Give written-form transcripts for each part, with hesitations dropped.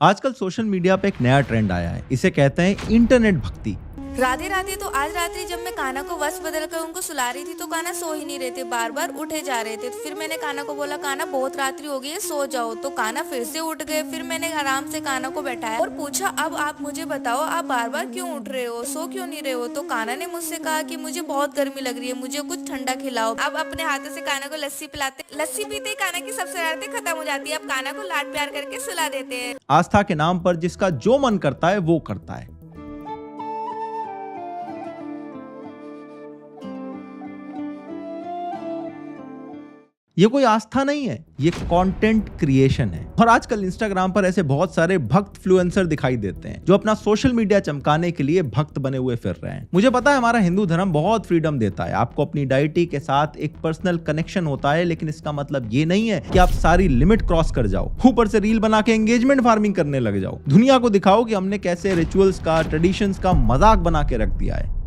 आजकल social media पे एक नया ट्रेंड आया है, इसे कहते हैं इंटरनेट भक्ति। राधे राधे। तो आज रात्रि जब मैं कान्हा को वश बदल कर उनको सुला रही थी तो कान्हा सो ही नहीं रहे थे, बार बार उठे जा रहे थे। तो फिर मैंने कान्हा को बोला, कान्हा बहुत रात्रि हो गई है, सो जाओ। तो कान्हा फिर से उठ गए। फिर मैंने आराम से कान्हा को बैठाया और पूछा, अब आप मुझे बताओ, आप बार बार क्यों उठ रहे हो, सो क्यों नहीं रहे हो। तो कान्हा ने मुझसे कहा कि मुझे बहुत गर्मी लग रही है, मुझे कुछ ठंडा खिलाओ। अब अपने हाथों से कान्हा को लस्सी पिलाते, लस्सी पीते कान्हा की सब शरारतें खत्म हो जाती है। अब कान्हा को लाड प्यार करके सुला देते हैं। आस्था के नाम पर जिसका जो मन करता है वो करता है। ये कोई आस्था नहीं है, ये कंटेंट क्रिएशन है। और आजकल इंस्टाग्राम पर ऐसे बहुत सारे भक्त फ्लुएंसर दिखाई देते हैं जो अपना सोशल मीडिया चमकाने के लिए भक्त बने हुए फिर रहे हैं। मुझे पता है हमारा हिंदू धर्म बहुत फ्रीडम देता है, आपको अपनी डाइटी के साथ एक पर्सनल कनेक्शन होता है, लेकिन इसका मतलब ये नहीं है कि आप सारी लिमिट क्रॉस कर जाओ, ऊपर से रील बना के एंगेजमेंट फार्मिंग करने लग जाओ, दुनिया को दिखाओ कि हमने कैसे रिचुअल्स का, ट्रेडिशंस का मजाक बना के रख दिया है।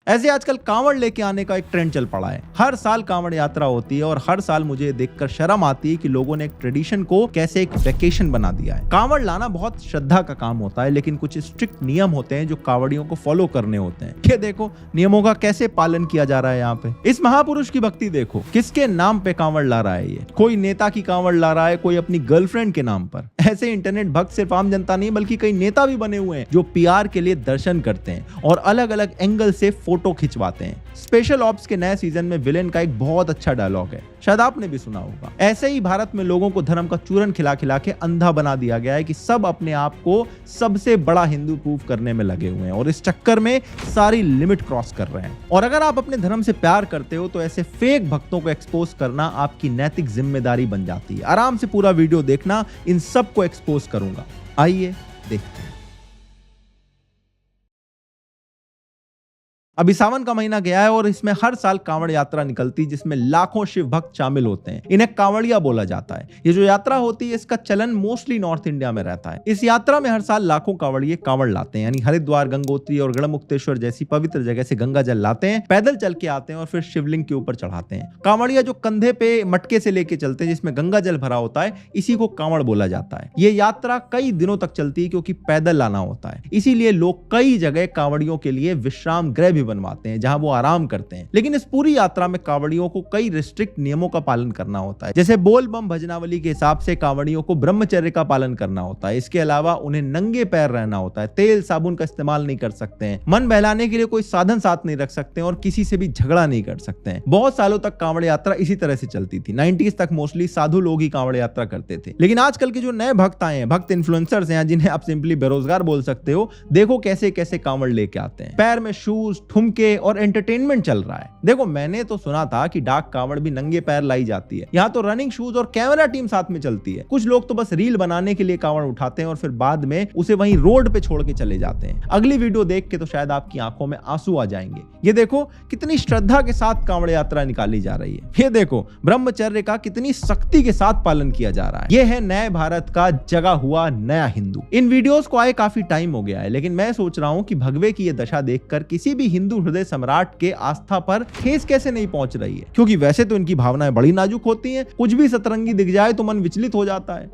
ऐसे आजकल कांवड़ लेके आने का एक ट्रेंड चल पड़ा है। हर साल कांवड़ यात्रा होती है और हर साल मुझे देखकर शर्म आती है कि लोगों ने एक ट्रेडिशन को कैसे एक वेकेशन बना दिया है। कांवड़ लाना बहुत श्रद्धा का काम होता है, लेकिन कुछ स्ट्रिक्ट नियम होते हैं जो कांवड़ियों को फॉलो करने होते हैं। ये देखो नियमों का कैसे पालन किया जा रहा है यहाँ पे। इस महापुरुष की भक्ति देखो, किसके नाम पे कांवड़ ला रहा है ये। कोई नेता की कांवड़ ला रहा है, कोई अपनी गर्लफ्रेंड के नाम पर। ऐसे इंटरनेट भक्त सिर्फ आम जनता नहीं बल्कि कई नेता भी बने हुए हैं जो पीआर के लिए दर्शन करते हैं और अलग अलग एंगल से फोटो खिंचवाते हैं। स्पेशल ऑप्स के नए सीजन में विलेन का एक बहुत अच्छा डायलॉग है, शायद आपने भी सुना होगा। ऐसे ही भारत में लोगों को धर्म का चूरन खिला खिला के अंधा बना दिया गया है कि सब अपने आप को सबसे बड़ा हिंदू प्रूव करने में लगे हुए हैं और इस चक्कर में सारी लिमिट क्रॉस कर रहे हैं। और अगर आप अपने धर्म से प्यार करते हो तो ऐसे फेक भक्तों को एक्सपोज करना आपकी नैतिक जिम्मेदारी बन जाती है। आराम से पूरा वीडियो देखना, इन सब को एक्सपोज करूंगा। आइए देखते हैं। अभी सावन का महीना गया है और इसमें हर साल कांवड़ यात्रा निकलती है जिसमें लाखों शिव भक्त शामिल होते हैं। इन्हें कांवड़िया बोला जाता है। ये जो यात्रा होती है इसका चलन मोस्टली नॉर्थ इंडिया में रहता है। इस यात्रा में हर साल लाखों कांवड़िए कांवड़ लाते हैं, यानी हरिद्वार, गंगोत्री और गढ़मुक्तेश्वर जैसी पवित्र जगह से गंगा जल लाते हैं, पैदल चल के आते हैं और फिर शिवलिंग के ऊपर चढ़ाते हैं। कांवड़िया जो कंधे पे मटके से लेके चलते हैं जिसमें गंगा जल भरा होता है, इसी को कांवड़ बोला जाता है। ये यात्रा कई दिनों तक चलती है क्योंकि पैदल लाना होता है, इसीलिए लोग कई जगह कांवड़ियों के लिए विश्राम गृह बनवाते हैं जहां वो आराम करते हैं। लेकिन इस पूरी यात्रा में कांवड़ियों को कई रिस्ट्रिक्ट नियमों का पालन करना होता है, जैसे बोल बम भजनावली के हिसाब से कांवड़ियों को ब्रह्मचर्य का पालन करना होता है। इसके अलावा उन्हें नंगे पैर रहना होता है, तेल साबुन का इस्तेमाल नहीं कर सकते हैं, मन बहलाने के लिए कोई साधन साथ नहीं रख सकते हैं और किसी से भी झगड़ा नहीं कर सकते हैं। बहुत सालों तक कांवड़ यात्रा इसी तरह से चलती थी। 90s तक मोस्टली साधु लोग ही कांवड़ यात्रा करते थे। लेकिन आजकल के जो नए भक्त आए हैं, भक्त इन्फ्लुएंसर्स हैं, जिन्हें आप सिंपली बेरोजगार बोल सकते हो, देखो कैसे कैसे कांवड़ लेके आते हैं। पैर में शूज, ठुमके और एंटरटेनमेंट चल रहा है। देखो मैंने तो सुना था कि डाक कांवड़ भी नंगे पैर लाई जाती है। यहाँ तो रनिंग शूज और कैमरा टीम साथ में चलती है। कुछ लोग तो बस रील बनाने के लिए कांवड़ उठाते हैं और फिर बाद में उसे वहीं रोड पे छोड़ के चले जाते हैं। अगली वीडियो देख के तो शायद आपकी आंखों में आंसू आ जाएंगे। ये देखो कितनी श्रद्धा के साथ कांवड़ यात्रा निकाली जा रही है। ये देखो ब्रह्मचर्य का कितनी सख्ती के साथ पालन किया जा रहा है। ये है नए भारत का जगा हुआ नया हिंदू। इन वीडियोस को आए काफी टाइम हो गया है, लेकिन मैं सोच रहा हूँ कि भगवे की ये दशा देखकर किसी भी हिंदू हृदय सम्राट के आस्था पर ठेस कैसे नहीं पहुंच रही है, क्योंकि वैसे तो इनकी भावनाएं बड़ी नाजुक होती हैं। कुछ भी सतरंगी दिख जाए तो मन विचलित हो जाता है।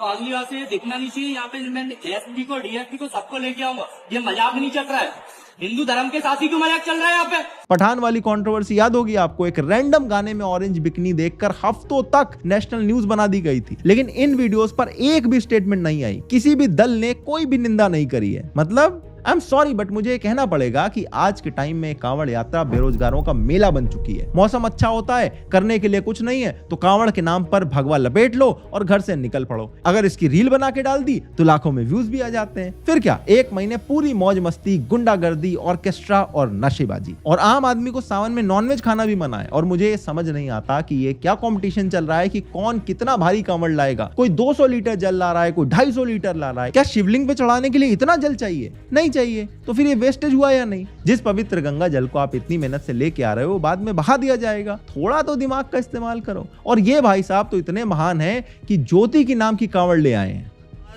अगली बार से दिखना नहीं चाहिए। यहाँ पे मैं एसपी को, डीएसपी को सबको लेके आऊंगा। ये मजाक नहीं चल रहा है, हिंदू धर्म के साथ ही क्यों मजाक चल रहा है यहाँ पे। पठान वाली कंट्रोवर्सी याद होगी आपको। एक रैंडम गाने में ऑरेंज बिकनी देखकर हफ्तों तक नेशनल न्यूज बना दी गई थी, लेकिन इन वीडियोस पर एक भी स्टेटमेंट नहीं आई, किसी भी दल ने कोई भी निंदा नहीं करी है। मतलब आई एम सॉरी बट मुझे कहना पड़ेगा कि आज के टाइम में कांवड़ यात्रा बेरोजगारों का मेला बन चुकी है। मौसम अच्छा होता है, करने के लिए कुछ नहीं है तो कांवड़ के नाम पर भगवा लपेट लो और घर से निकल पड़ो। अगर इसकी रील बना के डाल दी तो लाखों में व्यूज भी आ जाते हैं। फिर क्या, एक महीने पूरी मौज मस्ती, गुंडागर्दी, ऑर्केस्ट्रा और नशेबाजी। और आम आदमी को सावन में नॉनवेज खाना भी मना है। और मुझे ये समझ नहीं आता कि ये क्या कंपटीशन चल रहा है कि कौन कितना भारी कांवड़ लाएगा। कोई 200 लीटर जल ला रहा है, कोई 250 लीटर ला रहा है। क्या शिवलिंग पे चढ़ाने के लिए इतना जल चाहिए? नहीं चाहिए। तो फिर ये वेस्टेज हुआ या नहीं? जिस पवित्र गंगा जल को आप इतनी मेहनत से लेके आ रहे हो, बाद में बहा दिया जाएगा। थोड़ा तो दिमाग का इस्तेमाल करो। और ये भाई साहब तो इतने महान हैं कि ज्योति की नाम की कांवड़ ले आए हैं।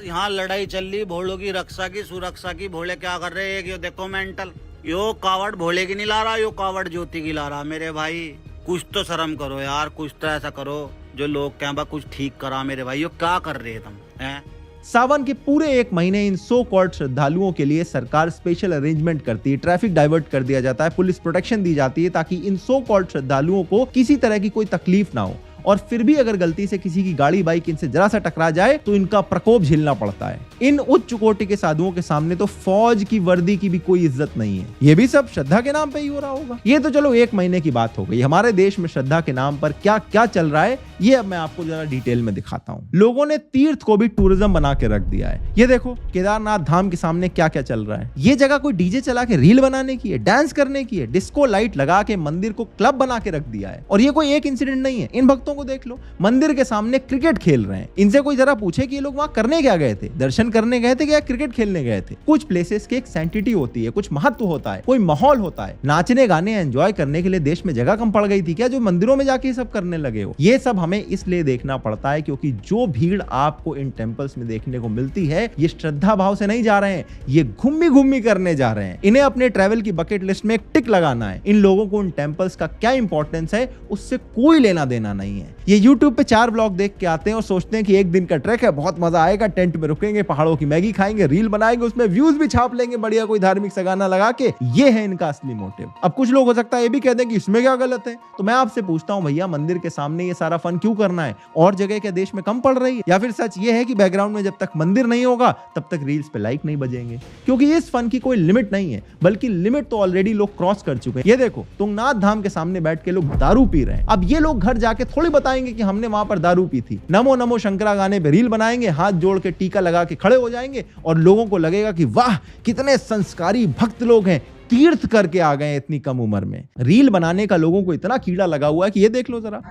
यहाँ लड़ाई चल रही भोलों की रक्षा की, सुरक्षा की। भोले क्या कर रहे हैं? ये देखो मेंटल, यो कावड़ भोले की नहीं ला रहा, यो कावड़ ज्योति की ला रहा। मेरे भाई कुछ तो शर्म करो यार, कुछ तो ऐसा करो जो लोग कहें बा कुछ ठीक करा। मेरे भाई यो क्या कर रहे तुम हैं? सावन के पूरे एक महीने इन सो कॉल्ड श्रद्धालुओं के लिए सरकार स्पेशल अरेंजमेंट करती है, ट्रैफिक डाइवर्ट कर दिया जाता है, पुलिस प्रोटेक्शन दी जाती है ताकि इन सो कॉल्ड श्रद्धालुओं को किसी तरह की कोई तकलीफ ना हो। और फिर भी अगर गलती से किसी की गाड़ी बाइक इनसे जरा सा टकरा जाए तो इनका प्रकोप झेलना पड़ता है। इन उच्च कोटि के साधुओं के सामने तो फौज की वर्दी की भी कोई इज्जत नहीं है। ये भी सब श्रद्धा के नाम पे ही हो रहा होगा। ये तो चलो एक महीने की बात हो गई। हमारे देश में श्रद्धा के नाम पर क्या क्या चल रहा है ये अब मैं आपको जरा डिटेल में दिखाता हूँ। लोगों ने तीर्थ को भी टूरिज्म बना के रख दिया है। ये देखो केदारनाथ धाम के सामने क्या क्या चल रहा है। ये जगह कोई डीजे चला के रील बनाने की है, डांस करने की है, डिस्को लाइट लगा के मंदिर को क्लब बना के रख दिया है। और ये कोई एक इंसिडेंट नहीं है। इन भक्तों को देख लो, मंदिर के सामने क्रिकेट खेल रहे हैं। इनसे कोई जरा पूछे कि ये लोग वहां करने क्या गए थे, दर्शन करने गए थे या क्रिकेट खेलने गए थे। कुछ प्लेसेस की एक सैंक्टिटी होती है, कुछ महत्व होता है, कोई माहौल होता है। नाचने गाने एंजॉय करने के लिए देश में जगह कम पड़ गई थी क्या जो मंदिरों में जाके सब करने लगे हो? ये सब हमें इसलिए देखना पड़ता है क्योंकि जो भीड़ आपको इन टेंपल्स में देखने को मिलती है ये श्रद्धा भाव से नहीं जा रहे हैं, ये घूमी घूमी करने जा रहे हैं। इन्हें अपने ट्रैवल की बकेट लिस्ट में एक टिक लगाना है। इन लोगों को इन टेंपल्स का क्या इंपॉर्टेंस है उससे कोई लेना देना नहीं है। ये YouTube पे 4 ब्लॉग देख के आते हैं और सोचते हैं कि एक दिन का ट्रैक है, बहुत मजा आएगा, टेंट में रुकेंगे, पहाड़ों की मैगी खाएंगे, रील बनाएंगे, उसमें व्यूज भी छाप लेंगे बढ़िया कोई धार्मिक सगाना लगा के। ये है इनका असली मोटिव। अब कुछ लोग हो सकता है ये भी कहते हैं कि इसमें क्या गलत है। तो मैं आपसे पूछता हूं भैया, मंदिर के सामने ये सारा फन क्यों करना है? और जगह क्या देश में कम पड़ रही है? या फिर सच ये है कि बैकग्राउंड में जब तक मंदिर नहीं होगा तब तक रील्स पे लाइक नहीं बजेंगे? क्योंकि इस फन की कोई लिमिट नहीं है, बल्कि लिमिट तो ऑलरेडी लोग क्रॉस कर चुके हैं। ये देखो तुंगनाथ धाम के सामने बैठ के लोग दारू पी रहे हैं। अब ये लोग घर जाके थोड़ी बताएंगे कि हमने वहां पर दारू पी थी। नमो नमो शंकरा गाने पे रील बनाएंगे, हाथ जोड़ के टीका लगा के खड़े हो जाएंगे और लोगों को लगेगा कि वाह कितने संस्कारी भक्त लोग हैं, तीर्थ करके आ गए इतनी कम उम्र में। रील बनाने का लोगों को इतना कीड़ा लगा हुआ है कि ये देख लो जरा,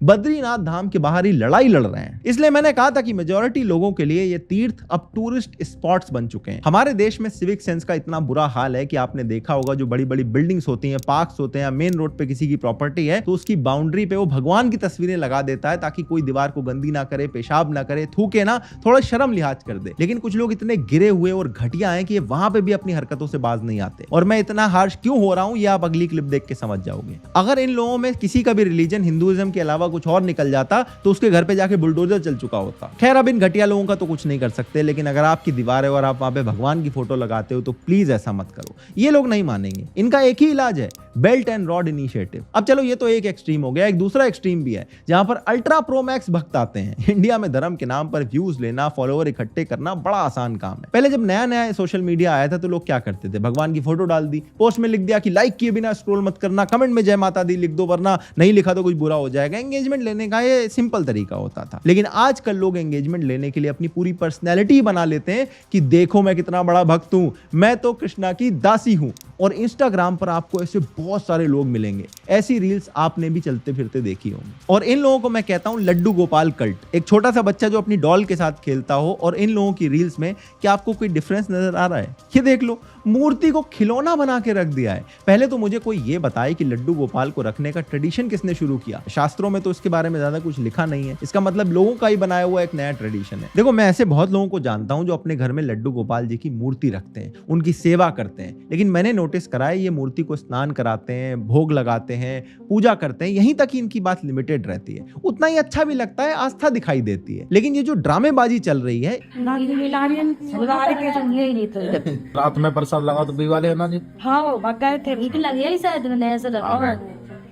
बद्रीनाथ धाम के बाहर ही लड़ाई लड़ रहे हैं। इसलिए मैंने कहा था कि मेजॉरिटी लोगों के लिए ये तीर्थ अब टूरिस्ट स्पॉट्स बन चुके हैं। हमारे देश में सिविक सेंस का इतना बुरा हाल है कि आपने देखा होगा जो बड़ी बड़ी बिल्डिंग्स होती हैं, पार्क्स होते हैं, मेन रोड पे किसी की प्रॉपर्टी है तो उसकी बाउंड्री पे वो भगवान की तस्वीरें लगा देता है ताकि कोई दीवार को गंदी ना करे, पेशाब ना करे, थूके ना, थोड़ा शर्म लिहाज कर दे। लेकिन कुछ लोग इतने गिरे हुए और घटिया हैं कि वहां पे भी अपनी हरकतों से बाज नहीं आते। और मैं इतना हार्श क्यों हो रहा हूं ये आप अगली क्लिप देख के समझ जाओगे। अगर इन लोगों में किसी का भी रिलीजन हिंदुइज्म के अलावा कुछ और निकल जाता तो उसके घर पे जाके बुलडोजर चल चुका होता। खैर अब इन घटिया लोगों का तो कुछ नहीं कर सकते, लेकिन अगर आपकी दीवार है और आप वहां पे भगवान की फोटो लगाते हो तो प्लीज ऐसा मत करो। ये लोग नहीं मानेंगे। इनका एक ही इलाज है, बेल्ट एंड रॉड इनिशिएटिव। अब चलो ये तो एक एक्सट्रीम हो गया, एक दूसरा एक्सट्रीम भी है जहां पर अल्ट्रा प्रो मैक्स भक्त आते हैं। इंडिया में धर्म के नाम पर व्यूज लेना, फॉलोअर इकट्ठे करना बड़ा आसान काम है। पहले जब नया नया सोशल मीडिया आया था तो लोग क्या करते थे, भगवान की फोटो डाल दी, पोस्ट में लिख दिया कि लाइक किए बिना स्क्रॉल मत करना, कमेंट में जय माता दी लिख दो वरना नहीं लिखा तो कुछ बुरा हो जाएगा। एंगेजमेंट लेने का ये सिंपल तरीका होता था। लेकिन आजकल लोग एंगेजमेंट लेने के लिए अपनी पूरी पर्सनैलिटी बना लेते हैं कि देखो मैं कितना बड़ा भक्त हूं, मैं तो कृष्णा की दासी हूं। और इंस्टाग्राम पर आपको ऐसे बहुत सारे लोग मिलेंगे। ऐसी रील्स आपने भी चलते फिरते देखी होंगी। और इन लोगों को मैं कहता हूं लड्डू गोपाल कल्ट। एक छोटा सा बच्चा जो अपनी डॉल के साथ खेलता हो और इन लोगों की रील्स में क्या आपको कोई डिफरेंस नजर आ रहा है? ये देख लो, मूर्ति को खिलौना बना के रख दिया है। पहले तो मुझे कोई ये बताए कि लड्डू गोपाल को रखने का ट्रेडिशन किसने शुरू किया। शास्त्रों में तो इसके बारे में ज्यादा कुछ लिखा नहीं है। इसका मतलब लोगों का ही बनाया हुआ एक नया ट्रेडिशन है। देखो मैं ऐसे बहुत लोगों को जानता हूं जो अपने घर में लड्डू गोपाल जी की मूर्ति रखते हैं, उनकी सेवा करते हैं। लेकिन मैंने नोटिस करा है ये मूर्ति को स्नान कराते हैं, भोग लगाते हैं, पूजा करते हैं, यहीं तक ही इनकी बात लिमिटेड रहती है। उतना ही अच्छा भी लगता है, आस्था दिखाई देती है। लेकिन ये जो ड्रामेबाजी चल रही है, रात में प्रसाद लगा तो बीवाले है ना जी। हाँ गए थे, भीख लगी है शायद मैंने ऐसा लगा।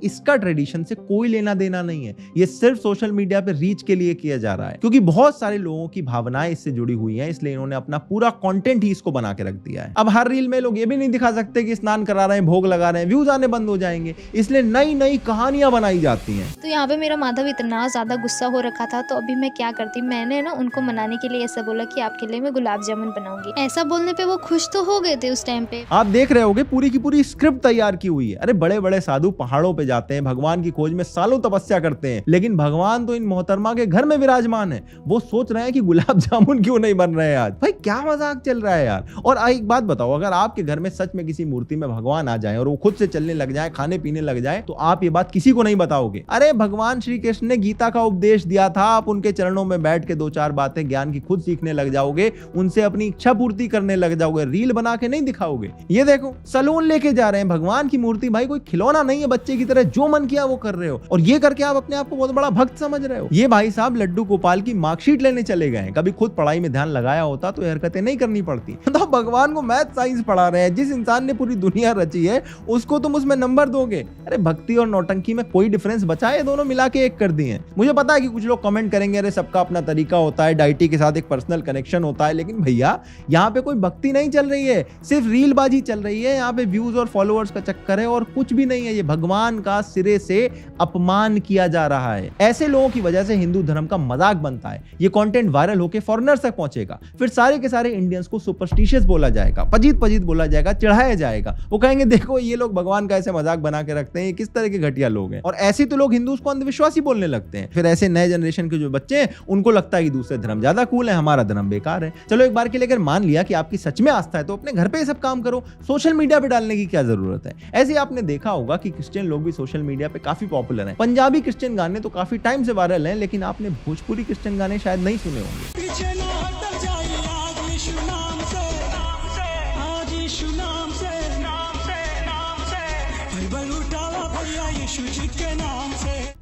इसका ट्रेडिशन से कोई लेना देना नहीं है। ये सिर्फ सोशल मीडिया पे रीच के लिए किया जा रहा है क्योंकि बहुत सारे लोगों की भावनाएं इससे जुड़ी हुई हैं, इसलिए इन्होंने अपना पूरा कंटेंट ही इसको बना के रख दिया है। अब हर रील में लोग ये भी नहीं दिखा सकते कि स्नान करा रहे हैं, भोग लगा रहे हैं, व्यूज आने बंद हो जाएंगे, इसलिए नई नई कहानियां बनाई जाती हैं। तो यहाँ पे मेरा माधव इतना ज्यादा गुस्सा हो रखा था तो अभी मैं क्या करती, मैंने ना उनको मनाने के लिए ऐसा बोला कि आपके लिए मैं गुलाब जामुन बनाऊंगी। ऐसा बोलने पे वो खुश तो हो गए थे उस टाइम पे। आप देख रहे होगे पूरी की पूरी स्क्रिप्ट तैयार की हुई है। अरे बड़े बड़े साधु पहाड़ों पे जाते हैं, भगवान की खोज में सालों तपस्या करते हैं, लेकिन भगवान तो इन मोहतरमा के घर में विराजमान है। वो सोच रहे हैं कि गुलाब जामुन क्यों नहीं बन रहे आज। भाई क्या मजाक चल रहा है यार। और एक बात बताओ, अगर आपके घर में सच में किसी मूर्ति में भगवान आ जाए और वो खुद से चलने लग जाए, खाने पीने लग जाए, तो आप ये बात किसी को नहीं बताओगे। अरे भगवान श्री कृष्ण ने गीता का उपदेश दिया था, आप उनके चरणों में बैठ के 2-4 बातें ज्ञान की खुद सीखने लग जाओगे, उनसे अपनी इच्छा पूर्ति करने लग जाओगे, रील बना के नहीं दिखाओगे। ये देखो सलून लेके जा रहे हैं, भगवान की मूर्ति भाई कोई खिलौना नहीं है, बच्चे की तरह जो मन किया वो कर रहे हो, और ये करके आप अपने आप को बहुत बड़ा भक्त समझ रहे हो। ये भाई साहब लड्डू गोपाल की मार्कशीट लेने चले गए, कभी खुद पढ़ाई में ध्यान लगाया होता तो ये हरकतें नहीं करनी पड़ती। तो भगवान को मैथ साइंस पढ़ा रहे हैं, जिस इंसान ने पूरी दुनिया रची है उसको तुम उसमें नंबर दोगे। अरे भक्ति और नौटंकी में कोई डिफरेंस बचा है? दोनों मिला के एक कर दिए। मुझे पता है कि कुछ लोग कमेंट करेंगे, अरे सबका अपना तरीका होता है, डाइटी के साथ एक पर्सनल कनेक्शन होता है, लेकिन भैया यहाँ पे कोई भक्ति नहीं चल रही है, सिर्फ रीलबाजी चल रही है। यहाँ पे व्यूज और फॉलोअर्स का चक्कर है और कुछ भी नहीं है। ये भगवान का सिरे से अपमान किया जा रहा है। ऐसे लोगों की वजह से हिंदू धर्म का मजाक बनता है। ये कंटेंट वायरल होकर फॉरेनर्स तक पहुंचेगा, फिर सारे के सारे इंडियंस को सुपरस्टिशियस बोला जाएगा, पजीत बोला जाएगा, चढ़ाया जाएगा। वो कहेंगे देखो ये लोग भगवान का ऐसे मजाक बना के रखते हैं, ये किस तरह के घटिया लोग हैं। और ऐसे तो लोग हिंदू को अंधविश्वासी बोलने लगते हैं। फिर ऐसे नए जनरेशन के जो बच्चे हैं उनको लगता है कि दूसरे धर्म ज्यादा कूल है, हमारा धर्म बेकार है। चलो एक बार के लिए अगर मान लिया कि आपकी सच में आस्था है तो अपने घर पे ये सब काम करो, सोशल मीडिया पे डालने की क्या जरूरत है। ऐसे आपने देखा होगा कि क्रिश्चियन लोग भी सोशल मीडिया पे काफी पॉपुलर हैं। पंजाबी क्रिश्चियन गाने तो काफी टाइम से वायरल हैं, लेकिन आपने भोजपुरी क्रिश्चियन गाने शायद नहीं सुने होंगे।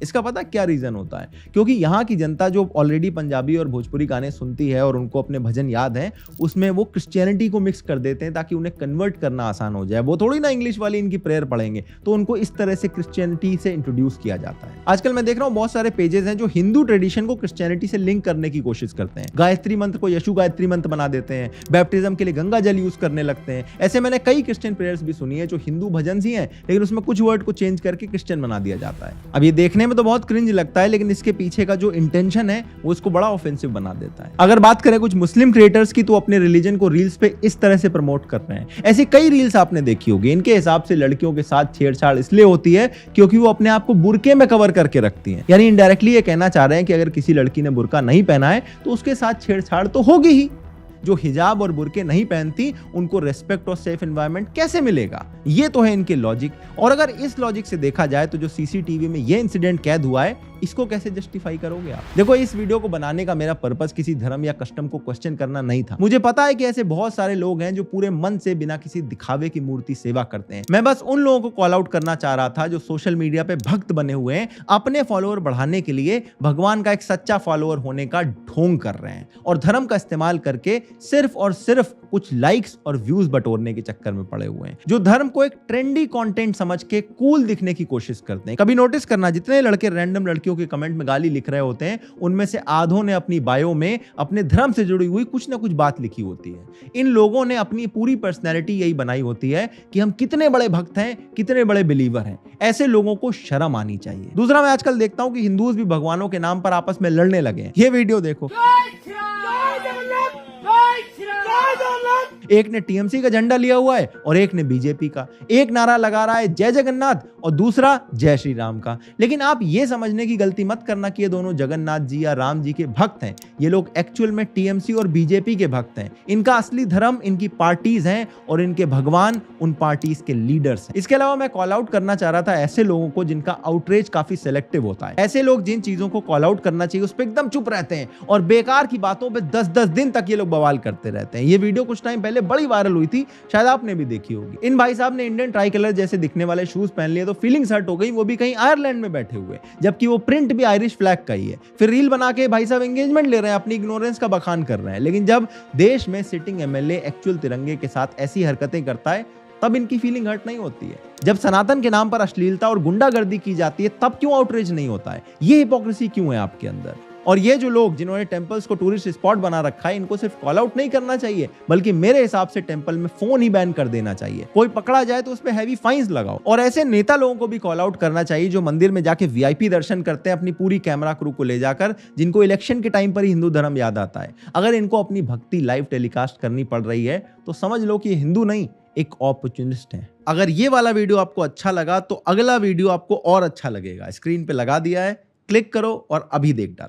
इसका पता क्या रीजन होता है? क्योंकि यहाँ की जनता जो ऑलरेडी पंजाबी और भोजपुरी गाने सुनती है और उनको अपने भजन याद हैं, उसमें वो क्रिश्चियनिटी को मिक्स कर देते हैं ताकि उन्हें कन्वर्ट करना आसान हो जाए। वो थोड़ी ना इंग्लिश वाली इनकी प्रेयर पढ़ेंगे, तो उनको इस तरह से क्रिश्चियनिटी से इंट्रोड्यूस किया जाता है। आजकल मैं देख रहा हूँ बहुत सारे पेजेस हैं जो हिंदू ट्रेडिशन को क्रिश्चियनिटी से लिंक करने की कोशिश करते हैं। गायत्री मंत्र को यशु गायत्री मंत्र बना देते हैं, बैप्टिज्म के लिए गंगा जल यूज करने लगते हैं। ऐसे मैंने कई क्रिश्चियन प्रेयर्स भी सुनी है जो हिंदू भजन ही हैं, लेकिन उसमें कुछ वर्ड को चेंज करके क्रिश्चियन बना दिया जाता है। अब ये देखने में तो बहुत क्रिंज लगता है, लेकिन इसके पीछे का जो इंटेंशन है वो इसको बड़ा ऑफेंसिव बना देता है। अगर बात करें कुछ मुस्लिम क्रिएटर्स की, तो अपने रिलीजन को रील्स पे इस तरह से प्रमोट कर रहे हैं। ऐसी कई रील्स आपने देखी होगी। इनके हिसाब से लड़कियों के साथ छेड़छाड़ इसलिए होती है क्योंकि वो अपने आप को बुरके में कवर करके रखती हैं। यानी इनडायरेक्टली ये कहना चाह रहे हैं कि अगर किसी लड़की ने बुरका नहीं पहना है तो उसके साथ छेड़छाड़ तो होगी ही। जो हिजाब और बुरके नहीं पहनती उनको रेस्पेक्ट और सेफ एनवायरनमेंट कैसे मिलेगा? ये तो है इनके लॉजिक। और अगर इस लॉजिक से देखा जाए तो जो सीसीटीवी में ये इंसिडेंट कैद हुआ है, इसको कैसे जस्टिफाई करोगे आप? देखो, इस वीडियो को बनाने का मेरा पर्पस किसी धर्म या कस्टम को क्वेश्चन करना नहीं था। मुझे पता है कि ऐसे बहुत सारे लोग हैं जो पूरे मन से बिना किसी दिखावे की मूर्ति सेवा करते हैं। मैं बस उन लोगों को कॉल आउट करना चाह रहा था जो सोशल मीडिया पे भक्त बने हुए हैं, अपने फॉलोअर बढ़ाने के लिए भगवान का एक सच्चा फॉलोअर होने का ढोंग कर रहे हैं और धर्म का इस्तेमाल करके सिर्फ और सिर्फ कुछ लाइक्स और व्यूज बटोरने के चक्कर में पड़े हुए हैं, जो धर्म को एक ट्रेंडी कंटेंट समझ के कूल दिखने की कोशिश करते हैं। कभी नोटिस करना, जितने लड़के रैंडम लड़कियों के कमेंट में गाली लिख रहे होते हैं, उनमें से आधों ने अपनी बायो में अपने धर्म से जुड़ी हुई कुछ ना कुछ बात लिखी होती है। इन लोगों ने अपनी पूरी पर्सनैलिटी यही बनाई होती है कि हम कितने बड़े भक्त हैं, कितने बड़े बिलीवर हैं। ऐसे लोगों को शर्म आनी चाहिए। दूसरा, मैं आजकल देखता हूं कि हिंदूज भी भगवानों के नाम पर आपस में लड़ने लगे हैं। ये वीडियो देखो, एक ने टीएमसी का झंडा लिया हुआ है और एक ने बीजेपी का। एक नारा लगा रहा है जय जगन्नाथ और दूसरा जय श्री राम का। लेकिन आप ये समझने की गलती मत करना कि ये दोनों जगन्नाथ जी या राम जी के भक्त हैं। ये लोग एक्चुअल में टीएमसी और बीजेपी के भक्त हैं। इनका असली धर्म इनकी पार्टीज हैं और इनके भगवान उन पार्टीज के लीडर्स हैं। इसके अलावा मैं कॉल आउट करना चाह रहा था ऐसे लोगों को जिनका आउटरीच काफी सिलेक्टिव होता है। ऐसे लोग जिन चीजों को कॉल आउट करना चाहिए उस पर एकदम चुप रहते हैं और बेकार की बातों पर 10-10 दिन तक ये लोग बवाल करते रहते हैं। ये वीडियो कुछ टाइम पहले बड़ी वायरल हुई थी, शायद आपने भी देखी होगी। इन भाई साहब ने इंडियन ट्राई कलर जैसे दिखने वाले शूज पहन लिए तो फीलिंग्स हर्ट हो गई। वो भी कहीं आयरलैंड में बैठे हुए, जबकि वो प्रिंट भी आयरिश फ्लैग का ही है। फिर रील बना के भाई साहब एंगेजमेंट ले रहे हैं, अपनी इग्नोरेंस का बखान कर रहे हैं। लेकिन जब देश में सिटिंग एमएलए एक्चुअल तिरंगे के साथ ऐसी हरकतें करता है तब इनकी फीलिंग हर्ट नहीं होती है। जब सनातन के नाम पर अश्लीलता और गुंडागर्दी की जाती है तब क्यों आउटरीच नहीं होता है? ये हिपोक्रेसी क्यों है आपके अंदर? और ये जो लोग जिन्होंने टेंपल्स को टूरिस्ट स्पॉट बना रखा है, इनको सिर्फ कॉल आउट नहीं करना चाहिए, बल्कि मेरे हिसाब से टेंपल में फोन ही बैन कर देना चाहिए। कोई पकड़ा जाए तो उस पे हैवी फाइन्स लगाओ। और ऐसे नेता लोगों को भी कॉल आउट करना चाहिए जो मंदिर में जाके वीआईपी दर्शन करते हैं अपनी पूरी कैमरा क्रू को ले जाकर, जिनको इलेक्शन के टाइम पर ही हिंदू धर्म याद आता है। अगर इनको अपनी भक्ति लाइव टेलीकास्ट करनी पड़ रही है तो समझ लो कि ये हिंदू नहीं, एक अपॉर्चुनिस्ट हैं। अगर ये वाला वीडियो आपको अच्छा लगा तो अगला वीडियो आपको और अच्छा लगेगा। स्क्रीन पे लगा दिया है, क्लिक करो और अभी देख डालो।